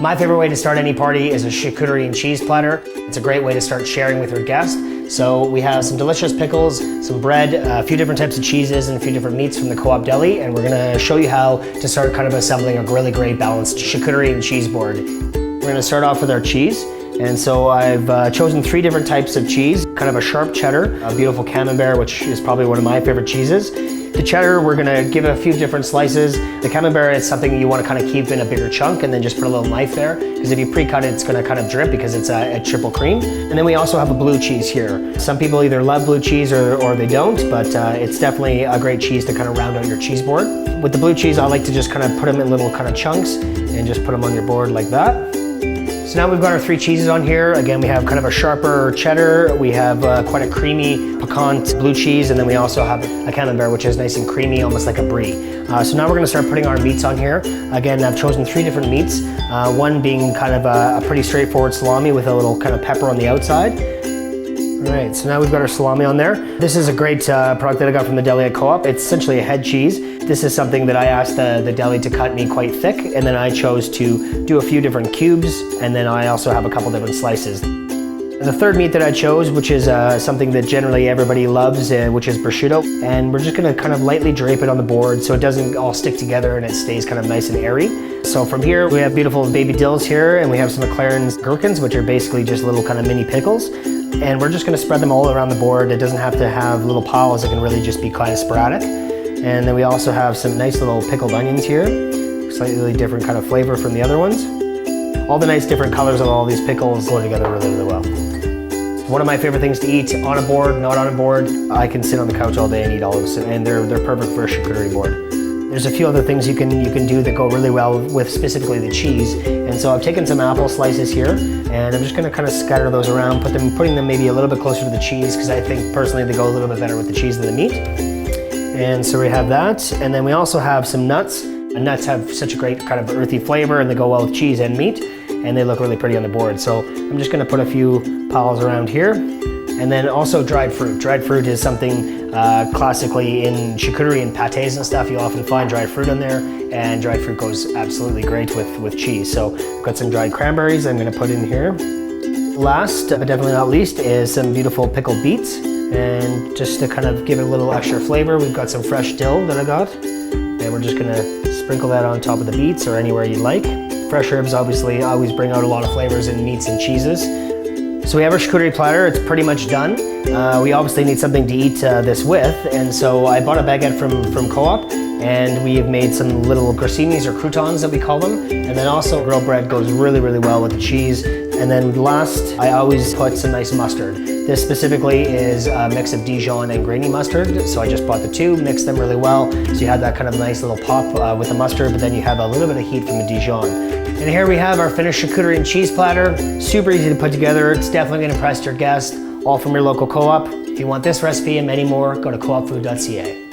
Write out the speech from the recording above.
My favorite way to start any party is a charcuterie and cheese platter. It's a great way to start sharing with your guests. So we have some delicious pickles, some bread, a few different types of cheeses, and a few different meats from the Co-op Deli, and we're gonna show you how to start kind of assembling a really great balanced charcuterie and cheese board. We're gonna start off with our cheese. And so I've chosen 3 different types of cheese, kind of a sharp cheddar, a beautiful camembert, which is probably one of my favorite cheeses. The cheddar, we're gonna give it a few different slices. The camembert is something you wanna kind of keep in a bigger chunk and then just put a little knife there, because if you pre-cut it, it's gonna kind of drip because it's a triple cream. And then we also have a blue cheese here. Some people either love blue cheese or they don't, but it's definitely a great cheese to kind of round out your cheese board. With the blue cheese, I like to just kind of put them in little kind of chunks and just put them on your board like that. So now we've got our 3 cheeses on here. Again, we have kind of a sharper cheddar, we have quite a creamy piquant blue cheese, and then we also have a camembert, which is nice and creamy, almost like a brie. So now we're gonna start putting our meats on here. Again, I've chosen 3 different meats, one being kind of a pretty straightforward salami with a little kind of pepper on the outside. All right, so now we've got our salami on there. This is a great product that I got from the deli at Co-op. It's essentially a head cheese. This is something that I asked the deli to cut me quite thick, and then I chose to do a few different cubes, and then I also have a couple different slices. The third meat that I chose, which is something that generally everybody loves, which is prosciutto, and we're just gonna kind of lightly drape it on the board so it doesn't all stick together and it stays kind of nice and airy. So from here, we have beautiful baby dills here, and we have some McLaren's gherkins, which are basically just little kind of mini pickles. And we're just gonna spread them all around the board. It doesn't have to have little piles, it can really just be kind of sporadic. And then we also have some nice little pickled onions here, slightly different kind of flavor from the other ones. All the nice different colors of all these pickles go together really, really well. One of my favorite things to eat on a board, not on a board. I can sit on the couch all day and eat all of this, and they're perfect for a charcuterie board. There's a few other things you can do that go really well with specifically the cheese. And so I've taken some apple slices here, and I'm just gonna kind of scatter those around, putting them maybe a little bit closer to the cheese, because I think personally they go a little bit better with the cheese than the meat. And so we have that, and then we also have some nuts. And nuts have such a great kind of earthy flavor, and they go well with cheese and meat, and they look really pretty on the board. So I'm just gonna put a few piles around here. And then also dried fruit. Dried fruit is something classically in charcuterie and pâtés and stuff, you'll often find dried fruit on there, and dried fruit goes absolutely great with cheese. So I've got some dried cranberries I'm gonna put in here. Last, but definitely not least, is some beautiful pickled beets. And just to kind of give it a little extra flavor, we've got some fresh dill that I got. And we're just gonna sprinkle that on top of the beets or anywhere you'd like. Fresh herbs obviously always bring out a lot of flavors in meats and cheeses. So we have our charcuterie platter, it's pretty much done. We obviously need something to eat this with, and so I bought a baguette from Co-op, and we have made some little gratinis or croutons that we call them, and then also grilled bread goes really, really well with the cheese. And then last, I always put some nice mustard. This specifically is a mix of Dijon and grainy mustard, so I just bought the 2, mixed them really well, so you have that kind of nice little pop with the mustard, but then you have a little bit of heat from the Dijon. And here we have our finished charcuterie and cheese platter. Super easy to put together. It's definitely gonna impress your guests, all from your local Co-op. If you want this recipe and many more, go to coopfood.ca.